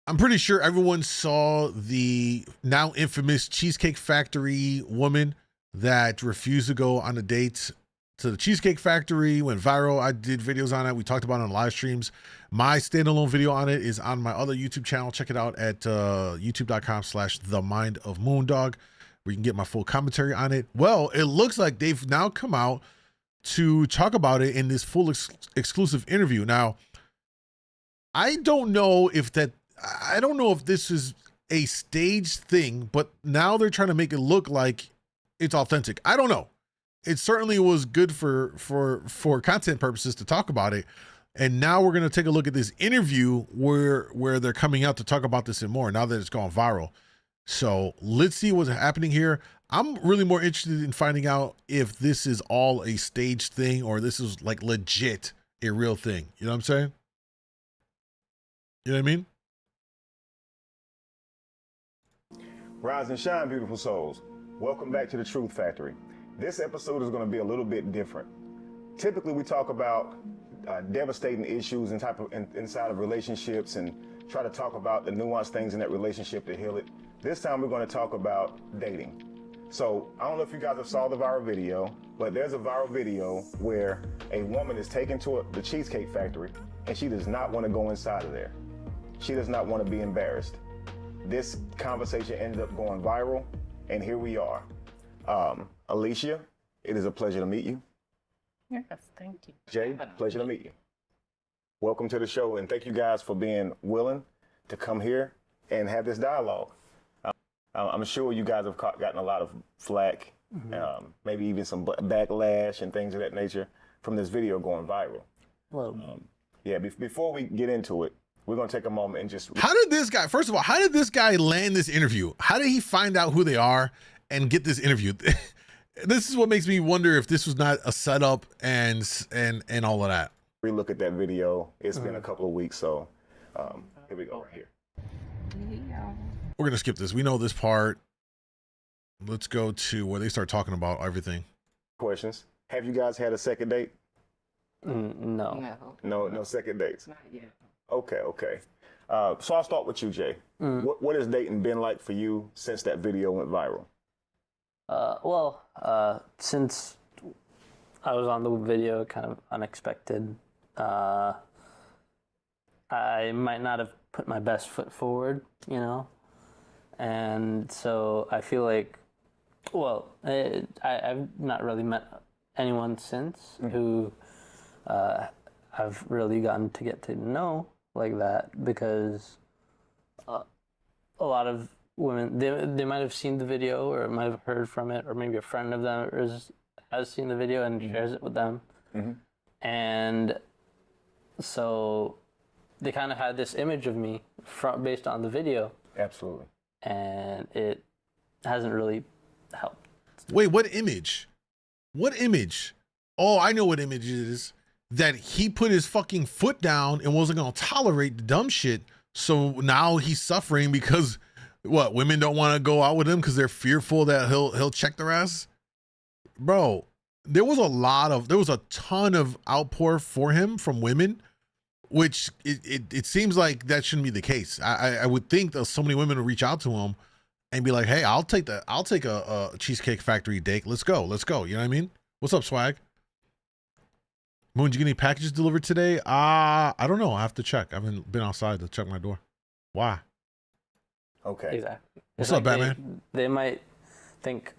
I'm pretty sure everyone saw the now infamous Cheesecake Factory woman that refused to go on a date to the Cheesecake Factory, went viral. I did videos on it. We talked about it on live streams. My standalone video on it is on my other YouTube channel. Check it out at youtube.com/themindofmoondawg, where you can get my full commentary on it. Well, it looks like they've now come out to talk about it in this full exclusive interview. Now, I don't know if this is a staged thing, but now they're trying to make it look like it's authentic. I don't know. It certainly was good for content purposes to talk about it. And now we're going to take a look at this interview where they're coming out to talk about this and more now that it's gone viral. So let's see what's happening here. I'm really more interested in finding out if this is all a staged thing or this is like legit a real thing. You know what I'm saying? You know what I mean? Rise and shine, beautiful souls. Welcome back to the Truth Factory. This episode is going to be a little bit different. Typically, we talk about devastating issues and inside of relationships and try to talk about the nuanced things in that relationship to heal it. This time, we're going to talk about dating. So I don't know if you guys have saw the viral video, but there's a viral video where a woman is taken to the Cheesecake Factory and she does not want to go inside of there. She does not want to be embarrassed. This conversation ended up going viral, and here we are. Alicia, it is a pleasure to meet you. Yes, thank you. Jay, pleasure to meet you. Welcome to the show, and thank you guys for being willing to come here and have this dialogue. I'm sure you guys have gotten a lot of flack, maybe even some backlash and things of that nature from this video going viral. Well, yeah, before we get into it, we're going to take a moment and just... How did this guy, first of all, how did this guy land this interview? How did he find out who they are and get this interview? This is what makes me wonder if this was not a setup and all of that. Relook at that video. It's been a couple of weeks, so here we go right here. We're going to skip this. We know this part. Let's go to where they start talking about everything. Questions. Have you guys had a second date? no. No second dates. Not yet. Okay. So I'll start with you, Jay. What has dating been like for you since that video went viral? Since I was on the video, kind of unexpected, I might not have put my best foot forward, you know? And so I feel like, I've not really met anyone since who I've really gotten to get to know like that, because a lot of women, they might have seen the video or might have heard from it, or maybe a friend of them has seen the video and shares it with them. And so they kind of had this image of me based on the video. Absolutely. And it hasn't really helped. Wait, what image? What image? Oh, I know what image it is. That he put his fucking foot down and wasn't going to tolerate the dumb shit. So now he's suffering because what? Women don't want to go out with him because they're fearful that he'll check their ass. Bro, there was a ton of outpour for him from women, which it seems like that shouldn't be the case. I would think that so many women would reach out to him and be like, hey, I'll take a Cheesecake Factory date. Let's go. You know what I mean? What's up, Swag? Moon, did you get any packages delivered today? I don't know. I have to check. I haven't been outside to check my door. Why? Okay. Exactly. What's up, Batman? They might think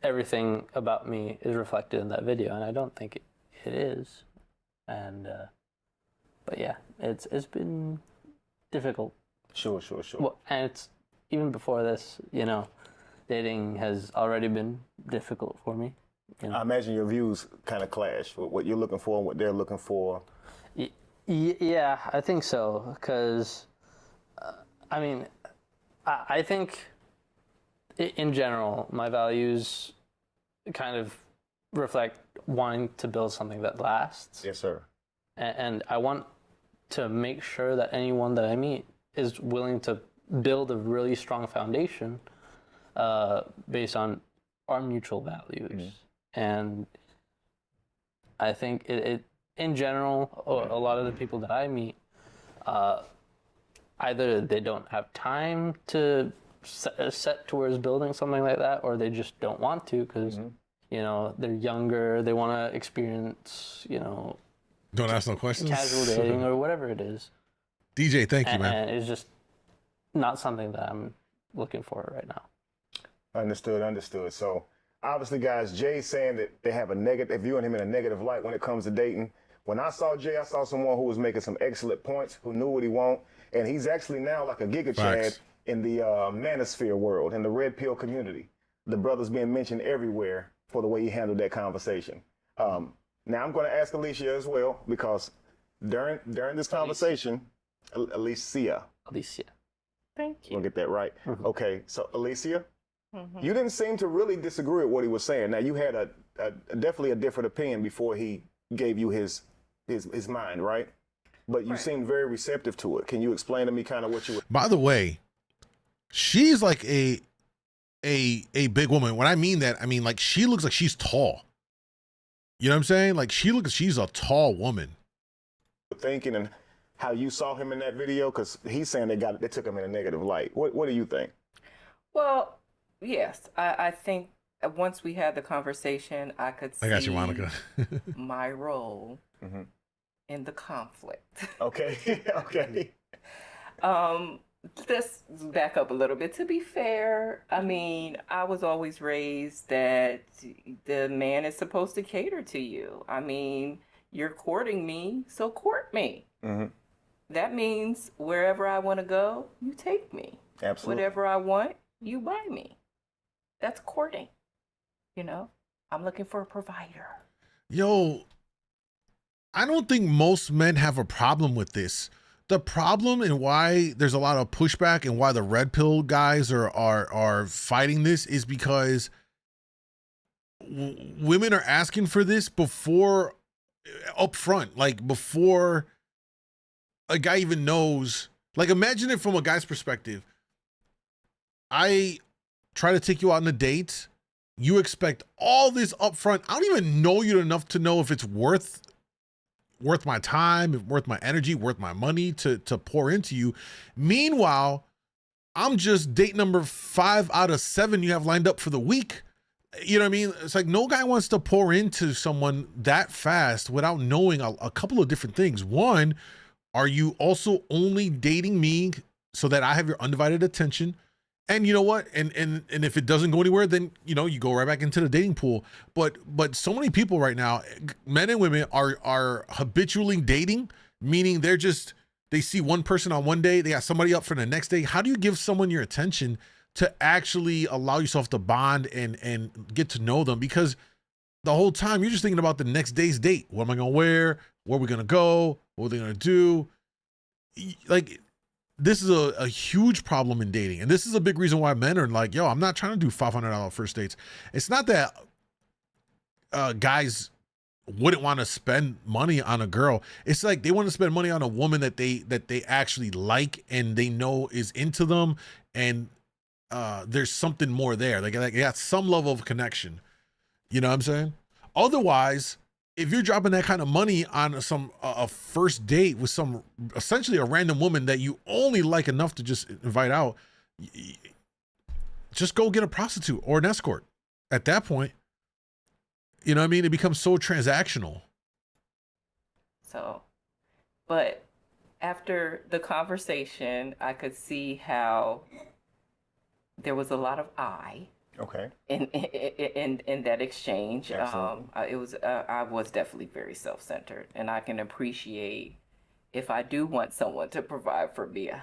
everything about me is reflected in that video, and I don't think it is. And but yeah, it's been difficult. Sure. Well, and it's even before this, you know, dating has already been difficult for me. You know? I imagine your views kind of clash with what you're looking for and what they're looking for. Yeah, I think so. Because, I mean, I think in general, my values kind of reflect wanting to build something that lasts. Yes, sir. And I want to make sure that anyone that I meet is willing to build a really strong foundation based on our mutual values. And I think it in general, a lot of the people that I meet, I either they don't have time to set towards building something like that, or they just don't want to because you know they're younger, they want to experience, you know, don't ask no questions, casual dating or whatever it is. DJ, thank you, man. And it's just not something that I'm looking for right now. Understood. So obviously, guys, Jay's saying that they have a negative, they're viewing him in a negative light when it comes to dating. When I saw Jay, I saw someone who was making some excellent points, who knew what he want, and he's actually now like a Giga Chad in the manosphere world, in the red pill community. The brother's being mentioned everywhere for the way he handled that conversation. Now I'm going to ask Alicia as well, because during this conversation, Alicia. Thank you. We'll get that right. Okay, so Alicia, you didn't seem to really disagree with what he was saying. Now you had a definitely a different opinion before he gave you his mind, right? But you seemed very receptive to it. Can you explain to me kind of what you were? By the way, she's like a big woman. When I mean that, I mean like she looks like she's tall. You know what I'm saying? Like she's a tall woman. Thinking and how you saw him in that video, because he's saying they took him in a negative light. What do you think? Well, yes, I think once we had the conversation, I could see I got you, Monica. my role in the conflict. Okay. Okay. Let's back up a little bit. To be fair, I mean, I was always raised that the man is supposed to cater to you. I mean, you're courting me, so court me. That means wherever I want to go, you take me. Absolutely. Whatever I want, you buy me. That's courting. You know, I'm looking for a provider. Yo, I don't think most men have a problem with this. The problem and why there's a lot of pushback and why the red pill guys are fighting this is because women are asking for this before, up front, like before a guy even knows. Like, imagine it from a guy's perspective. I try to take you out on a date. You expect all this up front. I don't even know you enough to know if it's worth my time, worth my energy, worth my money to pour into you. Meanwhile, I'm just date number 5 out of 7 you have lined up for the week. You know what I mean? It's like no guy wants to pour into someone that fast without knowing a couple of different things. One, are you also only dating me so that I have your undivided attention? And you know what? And if it doesn't go anywhere, then you know you go right back into the dating pool. But so many people right now, men and women, are habitually dating, meaning they see one person on one day, they got somebody up for the next day. How do you give someone your attention to actually allow yourself to bond and get to know them? Because the whole time you're just thinking about the next day's date. What am I gonna wear? Where are we gonna go? What are they gonna do? Like, this is a huge problem in dating. And this is a big reason why men are like, yo, I'm not trying to do $500 first dates. It's not that guys wouldn't want to spend money on a girl. It's like they want to spend money on a woman that they actually like and they know is into them. And there's something more there. Like they got some level of connection. You know what I'm saying? Otherwise, if you're dropping that kind of money on a first date with some essentially a random woman that you only like enough to just invite out, just go get a prostitute or an escort. At that point, you know what I mean? It becomes so transactional. So, but after the conversation, I could see how there was a lot of Okay. in that exchange. Absolutely. I was definitely very self-centered, and I can appreciate if I do want someone to provide for me, I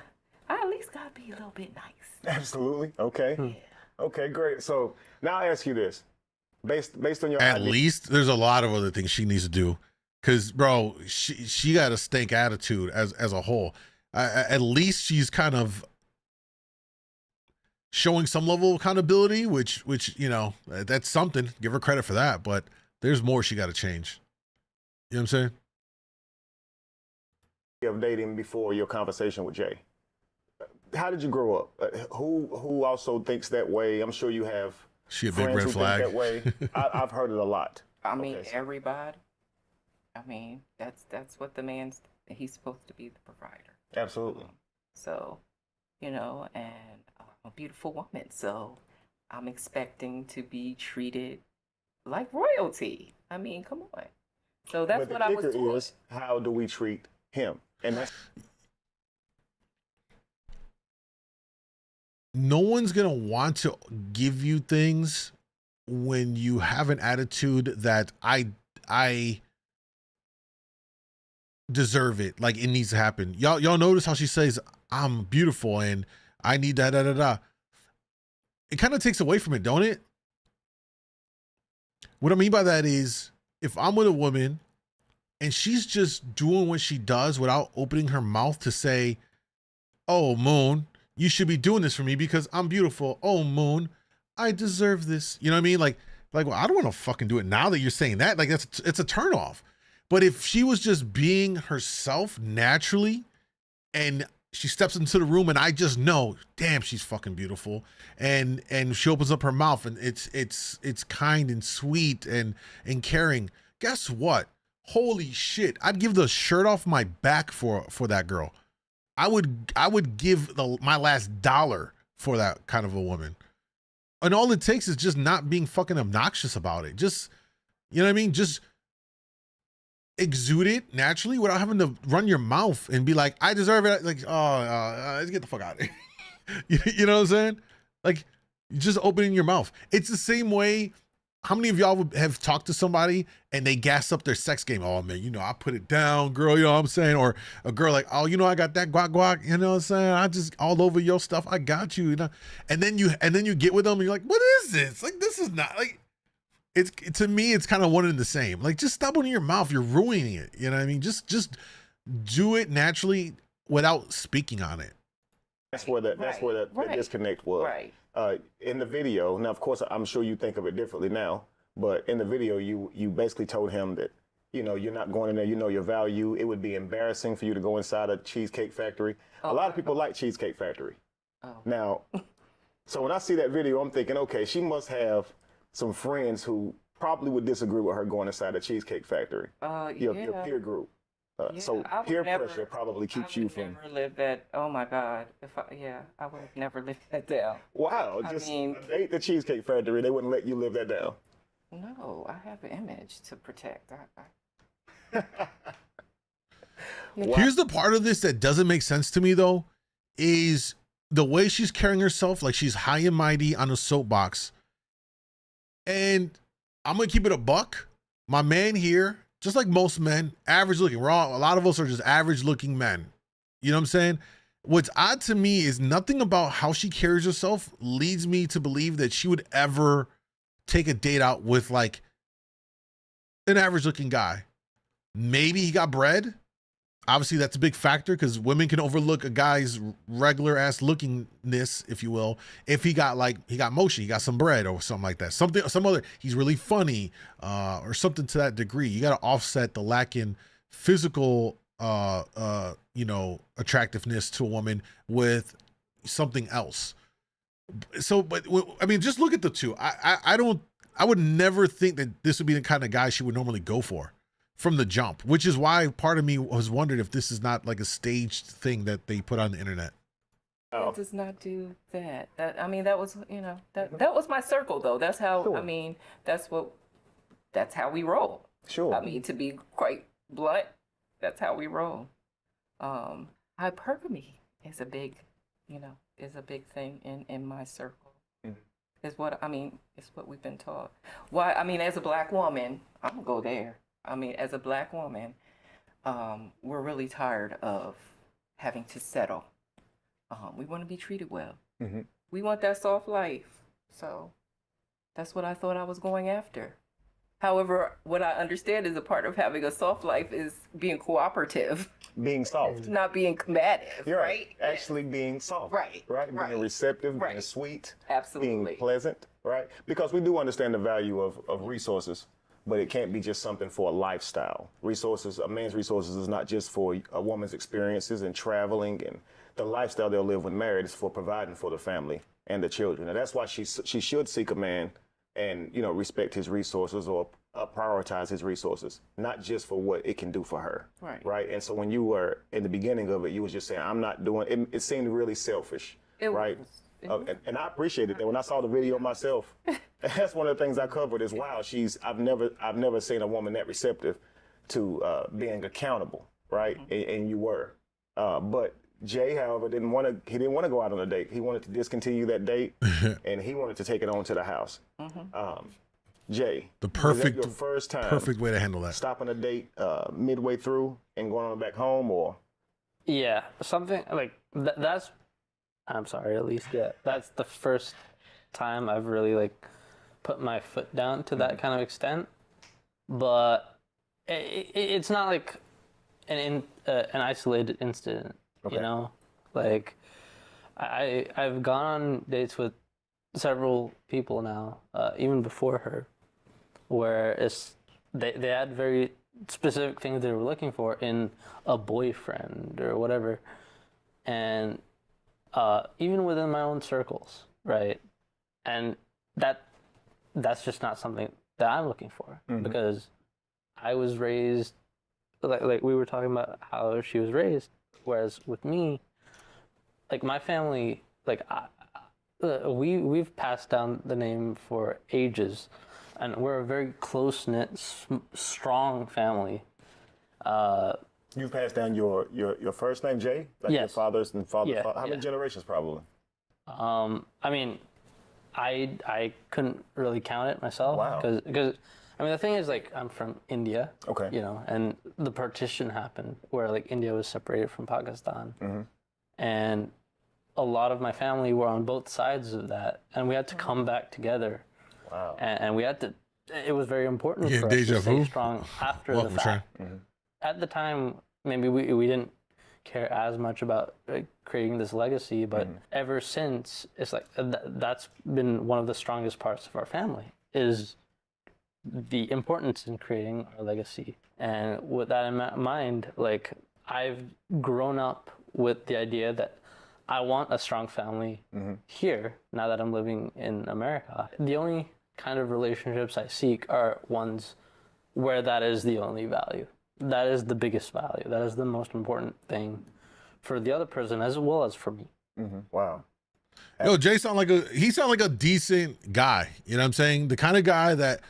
at least gotta be a little bit nice. Absolutely. Okay. Yeah. Okay, great. So now I ask you this, based on your At idea. least there's a lot of other things she needs to do, because bro, she got a stank attitude as a whole. At least she's kind of showing some level of accountability, which you know, that's something. Give her credit for that, but there's more she got to change. You know what I'm saying? Of dating before your conversation with Jay. How did you grow up? Who also thinks that way? I'm sure you have. She a big friends red who flag. Think that way. I've heard it a lot. I mean, Okay, so- everybody. I mean, that's what he's supposed to be, the provider. Absolutely. So, and I'm a beautiful woman. So I'm expecting to be treated like royalty. I mean, come on. So that's But what the I was kicker doing. is, how do we treat him? And that's No one's gonna want to give you things when you have an attitude that I deserve it, like it needs to happen. Y'all notice how she says I'm beautiful and I need da. It kind of takes away from it, don't it? What I mean by that is, if I'm with a woman and she's just doing what she does without opening her mouth to say, "Oh, Moon, you should be doing this for me because I'm beautiful. Oh, Moon, I deserve this." You know what I mean? Like, well, I don't want to fucking do it now that you're saying that. Like, it's a turnoff. But if she was just being herself naturally, and she steps into the room and I just know, damn, she's fucking beautiful, and she opens up her mouth and it's kind and sweet and caring. Guess what? Holy shit! I'd give the shirt off my back for that girl. I would give my last dollar for that kind of a woman. And all it takes is just not being fucking obnoxious about it. Just, you know what I mean? Just exude it naturally without having to run your mouth and be like, I deserve it. Like, let's get the fuck out of here. You know what I'm saying? Like, just opening your mouth. It's the same way. How many of y'all have talked to somebody and they gas up their sex game? Oh man, I put it down, girl. You know what I'm saying? Or a girl like, oh, I got that guac. You know what I'm saying? I just all over your stuff. I got you. And then you get with them and you're like, what is this? Like, this is not like. To me, it's kind of one and the same. Like, just stop opening your mouth. You're ruining it. You know what I mean? Just do it naturally without speaking on it. that's where the disconnect was. Right. In the video, now of course I'm sure you think of it differently now, but in the video you basically told him that you're not going in there. You know your value. It would be embarrassing for you to go inside a Cheesecake Factory. A lot of people like Cheesecake Factory. Now, so when I see that video, I'm thinking, okay, she must have some friends who probably would disagree with her going inside a Cheesecake Factory. Your peer group. So peer pressure probably keeps you from. Never live that. Oh my God! I would have never lived that down. Wow! Just date the Cheesecake Factory. They wouldn't let you live that down. No, I have an image to protect. Here's the part of this that doesn't make sense to me though, is the way she's carrying herself, like she's high and mighty on a soapbox. And I'm gonna keep it a buck. My man here, just like most men, average looking. A lot of us are just average looking men. You know what I'm saying? What's odd to me is nothing about how she carries herself leads me to believe that she would ever take a date out with like an average looking guy. Maybe he got bread. Obviously, that's a big factor because women can overlook a guy's regular ass lookingness, if you will, if he got motion, he got some bread or something like that. Some other, he's really funny, or something to that degree. You got to offset the lack in physical, attractiveness to a woman with something else. So, but I mean, just look at the two. I would never think that this would be the kind of guy she would normally go for from the jump, which is why part of me was wondering if this is not like a staged thing that they put on the internet. It does not do that. That was, that was my circle though. That's how, Sure. That's how we roll. Sure. I mean, to be quite blunt, that's how we roll. Hypergamy is a big thing in my circle. Mm-hmm. It's what we've been taught. Why? I mean, as a black woman, I'm gonna go there. I mean, as a black woman, we're really tired of having to settle. We want to be treated well. Mm-hmm. We want that soft life. So that's what I thought I was going after. However, what I understand is a part of having a soft life is being cooperative. Being soft. Not being combative. You're right. Actually being soft. Right. Right. Being receptive, being sweet. Absolutely. Being pleasant. Right. Because we do understand the value of resources. But it can't be just something for a lifestyle. Resources, a man's resources is not just for a woman's experiences and traveling and the lifestyle they'll live when married. Is for providing for the family and the children. And that's why she should seek a man and you know, respect his resources or prioritize his resources, not just for what it can do for her. Right. And so when you were in the beginning of it, you was just saying, I'm not doing it. It seemed really selfish. Right. And I appreciated that when I saw the video myself. That's one of the things I covered is, wow, I've never seen a woman that receptive to being accountable. Right. And you were. But Jay, however, didn't want to go out on a date. He wanted to discontinue that date, and he wanted to take it on to the house. Jay, the was that your first time perfect way to handle that. stopping a date midway through and going on back home, or? Yeah, something like that's. I'm sorry, at least that's the first time I've really like put my foot down to that kind of extent. But it's not like an isolated incident. Okay. You know, like I've gone on dates with several people now, even before her, where they had very specific things they were looking for in a boyfriend or whatever, and even within my own circles, right? And that's just not something that I'm looking for, because I was raised like we were talking about how she was raised, whereas with me, like my family, like we've passed down the name for ages, and we're a very close-knit, strong family. You passed down your first name, Jay? Like yes. your father's and father. Yeah, How many generations, probably? I mean, I couldn't really count it myself. Wow. Because I mean, the thing is, like, I'm from India. Okay. You know, and the partition happened where like India was separated from Pakistan, and a lot of my family were on both sides of that, and we had to come back together. Wow. And we had to. It was very important for us deja to stay vu. strong after the fact. At the time, maybe we didn't care as much about creating this legacy, but ever since, it's like that's been one of the strongest parts of our family, is the importance in creating our legacy. And with that in mind, like I've grown up with the idea that I want a strong family here now that I'm living in America. The only kind of relationships I seek are ones where that is the only value. That is the biggest value. That is the most important thing for the other person as well as for me. Wow. Yo, Jay sound like a decent guy. You know what I'm saying? The kind of guy that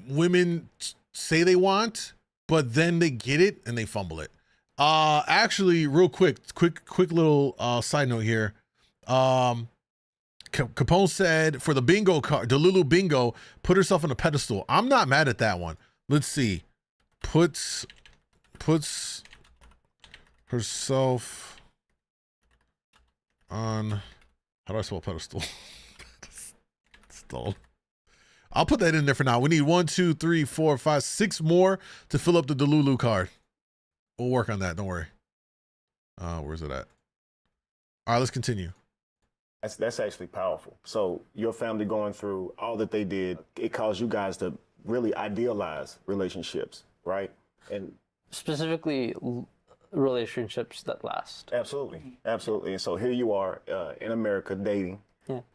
women say they want, but then they get it and they fumble it. Actually, real quick little side note here. Capone said for the bingo card, the Lulu bingo, put herself on a pedestal. I'm not mad at that one. Let's see. Puts herself on, how do I spell pedestal? Stalled. I'll put that in there for now. We need 1, 2, 3, 4, 5, 6 more to fill up the Delulu card. We'll work on that. Don't worry. Where's it at? All right, let's continue. That's actually powerful. So your family going through all that they did, it caused you guys to really idealize relationships, right? And specifically relationships that last. Absolutely. And so here you are in America dating,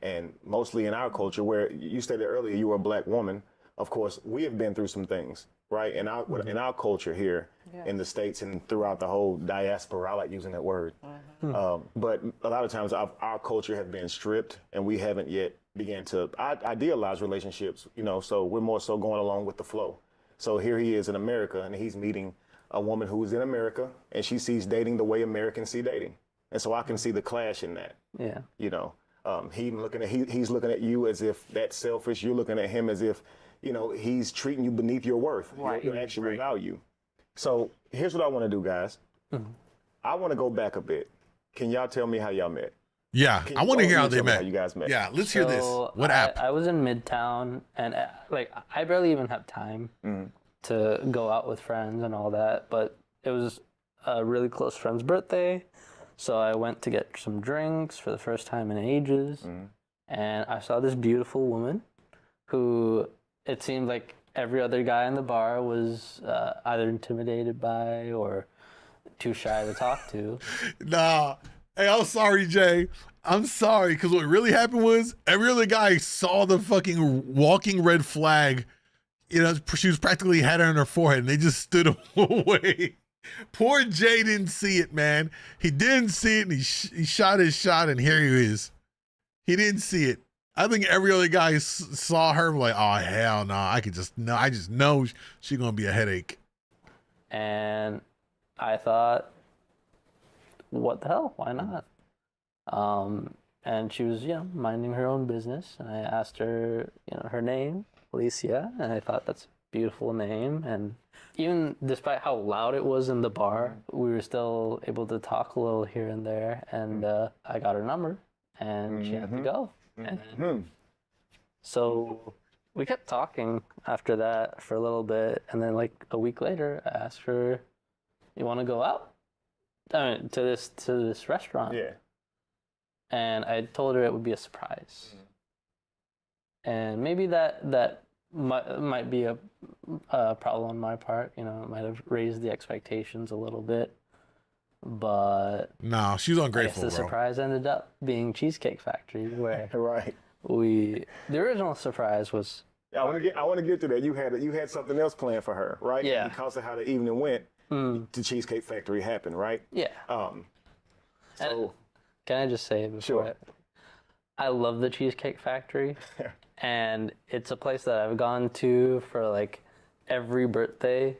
and mostly in our culture, where you stated earlier you were a black woman. Of course, we have been through some things, right? In our culture here in the States and throughout the whole diaspora, I like using that word. But a lot of times our culture has been stripped, and we haven't yet began to idealize relationships, you know, so we're more so going along with the flow. So here he is in America, and he's meeting a woman who's in America, and she sees dating the way Americans see dating. And so I can see the clash in that. Yeah. You know, he's looking at you as if that's selfish. You're looking at him as if, you know, he's treating you beneath your worth, your actual value. So here's what I want to do, guys. I want to go back a bit. Can y'all tell me how y'all met? Yeah, I want to hear how they met. How you guys met? Yeah, let's hear this. What app? I was in Midtown, and like I barely even have time to go out with friends and all that. But it was a really close friend's birthday, so I went to get some drinks for the first time in ages, and I saw this beautiful woman, who it seemed like every other guy in the bar was either intimidated by or too shy to talk to. Nah. Hey, I'm sorry, Jay. I'm sorry, because what really happened was every other guy saw the fucking walking red flag. You know, she was practically had it on her forehead, and they just stood away. Poor Jay didn't see it, man. He didn't see it, and he shot his shot, and here he is. He didn't see it. I think every other guy saw her like, oh hell no! I just know she's gonna be a headache. And I thought, what the hell? Why not? And she was, minding her own business. And I asked her, her name, Alicia, and I thought that's a beautiful name. And even despite how loud it was in the bar, we were still able to talk a little here and there. And I got her number, and she had to go. And so we kept talking after that for a little bit. And then like a week later, I asked her, you want to go out? To this restaurant. Yeah. And I told her it would be a surprise. And maybe that might be a problem on my part. It might have raised the expectations a little bit. But no, she was ungrateful. I guess the surprise ended up being Cheesecake Factory, where Right. the original surprise was. I want to get to that. You had something else planned for her, right? Yeah. Because of how the evening went, the Cheesecake Factory happened, right? Yeah. So can I just say before? Sure. I love the Cheesecake Factory, and it's a place that I've gone to for like every birthday.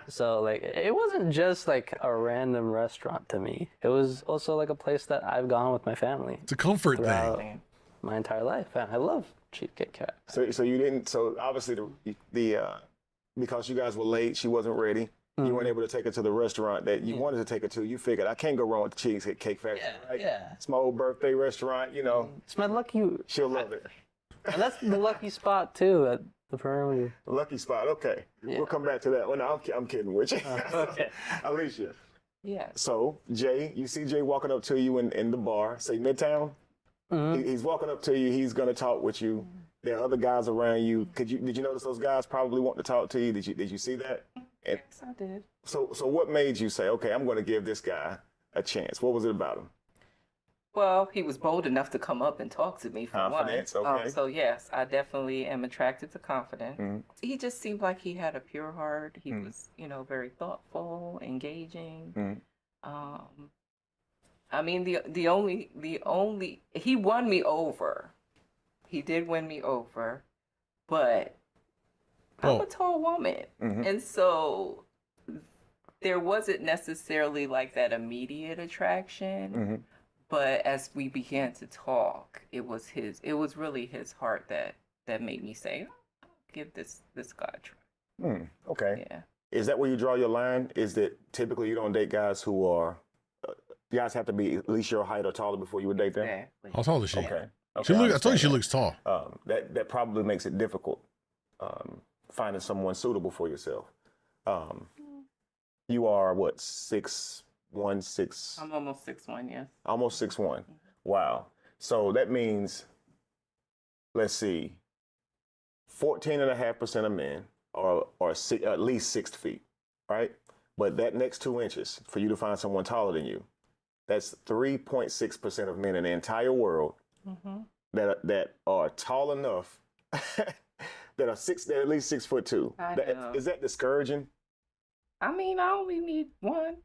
So like it wasn't just like a random restaurant to me. It was also like a place that I've gone with my family. It's a comfort throughout thing. My entire life, and I love Cheesecake Factory. So you didn't. So obviously the because you guys were late, she wasn't ready. You weren't able to take her to the restaurant that you wanted to take her to. You figured I can't go wrong with the Cheesecake Factory, right? Yeah. It's my old birthday restaurant, It's my lucky. She'll love it. And that's the lucky spot too at the perimeter. Lucky spot. Okay, we'll come back to that. Well, no, I'm kidding with you. Okay. Alicia. Yes. So Jay, you see Jay walking up to you in the bar, say Midtown. He's walking up to you. He's gonna talk with you. There are other guys around you. Did you notice those guys probably want to talk to you? Did you see that? Yes, I did. So what made you say, okay, I'm going to give this guy a chance? What was it about him? Well, he was bold enough to come up and talk to me for Confidence, one. okay. So yes, I definitely am attracted to confidence. He just seemed like he had a pure heart. He was, very thoughtful, engaging. I mean, the only he won me over. He did win me over, but I'm a tall woman, and so there wasn't necessarily like that immediate attraction. But as we began to talk, it was really his heart that made me say, I'll give this guy a try. Okay. Yeah. Is that where you draw your line? Is that typically you don't date guys who are, guys have to be at least your height or taller before you would date them? Exactly. How tall is she? Okay. I told you she looks tall. That probably makes it difficult finding someone suitable for yourself. You are what, 6'1", 6? I'm almost 6'1", yes. Almost 6'1". Wow. So that means, let's see, 14.5% of men are at least 6 feet, right? But that next 2 inches for you to find someone taller than you, that's 3.6% of men in the entire world that are tall enough that are at least 6'2". Is that discouraging? I mean, I only need one.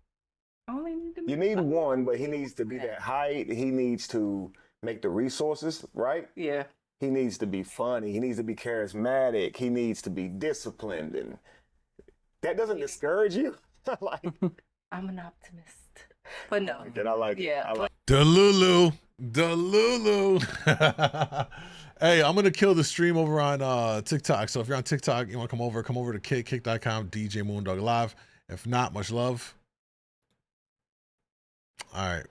I only need to. You need one, but he needs to be that height. He needs to make the resources, right? Yeah. He needs to be funny. He needs to be charismatic. He needs to be disciplined, and that doesn't discourage you. Like, I'm an optimist, but no. I like it. Yeah. I like Delulu. Hey, I'm gonna kill the stream over on TikTok. So if you're on TikTok, you want to come over to kick.com, djmoondawglive. If not, much love. All right,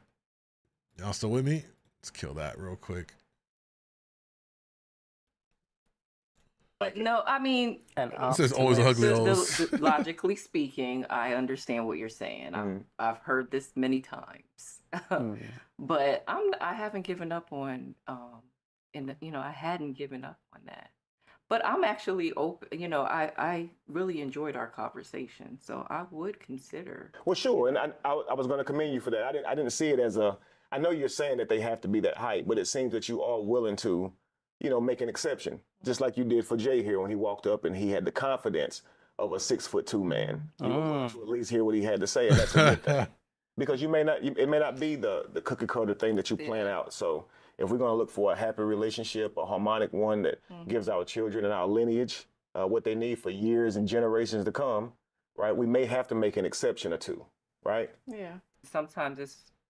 y'all still with me? Let's kill that real quick. But no, I mean, This is always ugly. Logically speaking, I understand what you're saying. I've heard this many times, but I haven't given up on, I hadn't given up on that. But I'm actually open. I really enjoyed our conversation, so I would consider. Well, sure, and I was going to commend you for that. I didn't see it as a. I know you're saying that they have to be that height, but it seems that you are willing to, make an exception, just like you did for Jay here when he walked up and he had the confidence of a 6'2" man. You were willing to at least hear what he had to say, and that's a good thing. Because it may not be the cookie cutter thing that you plan out. So if we're going to look for a happy relationship, a harmonic one that gives our children and our lineage what they need for years and generations to come, right? We may have to make an exception or two, right? Yeah. Sometimes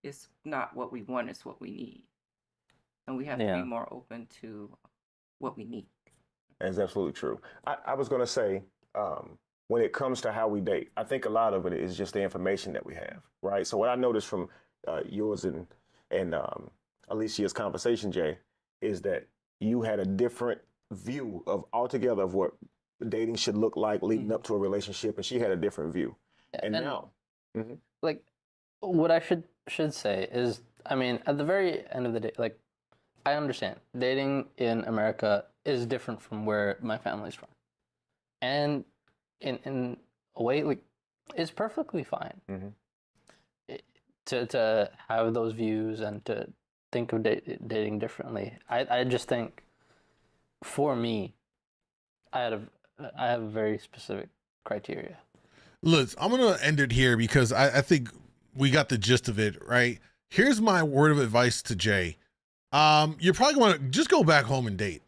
it's not what we want, it's what we need. And we have to be more open to what we need. That's absolutely true. I was going to say, when it comes to how we date, I think a lot of it is just the information that we have, right? So what I noticed from yours and Alicia's conversation, Jay, is that you had a different view of altogether of what dating should look like leading up to a relationship, and she had a different view. And now, like, what I should say is, I mean, at the very end of the day, like, I understand dating in America is different from where my family's from, and in a way, like, it's perfectly fine to have those views and to think of dating differently. I just think, for me, I have a very specific criteria. Liz, I'm gonna end it here because I think we got the gist of it, right? Here's my word of advice to Jay. You're probably going to just go back home and date.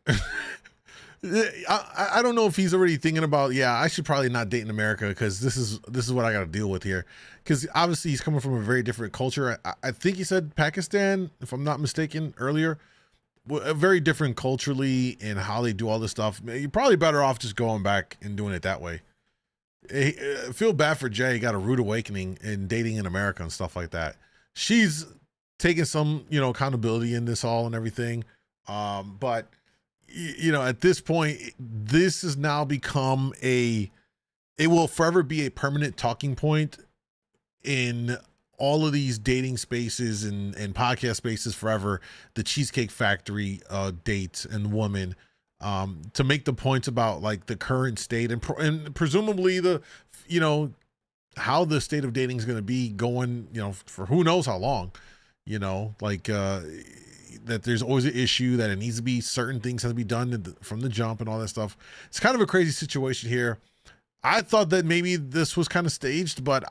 I don't know if he's already thinking about, I should probably not date in America because this is what I got to deal with here. Because obviously he's coming from a very different culture. I think he said Pakistan, if I'm not mistaken, earlier. Very different culturally in how they do all this stuff. You're probably better off just going back and doing it that way. I feel bad for Jay. He got a rude awakening in dating in America and stuff like that. She's taking some, accountability in this all and everything. But at this point, this has now become it will forever be a permanent talking point in all of these dating spaces and podcast spaces forever. The Cheesecake Factory date and woman, to make the points about like the current state and presumably the, how the state of dating is going to be going, for who knows how long, that there's always an issue that it needs to be certain things have to be done from the jump and all that stuff. It's kind of a crazy situation here. I thought that maybe this was kind of staged, but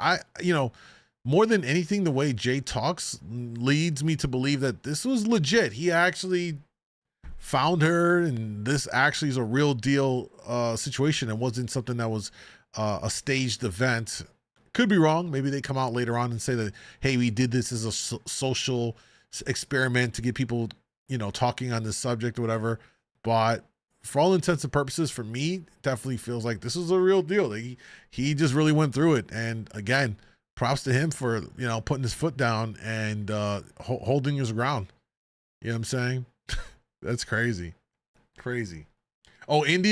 more than anything, the way Jay talks leads me to believe that this was legit. He actually found her, and this actually is a real deal situation. It wasn't something that was a staged event. Could be wrong. Maybe they come out later on and say that, hey, we did this as a social experiment to get people, talking on this subject or whatever. But for all intents and purposes, for me, definitely feels like this is a real deal. He just really went through it. And again, props to him for, putting his foot down and holding his ground. You know what I'm saying? That's crazy. Crazy. Oh, India.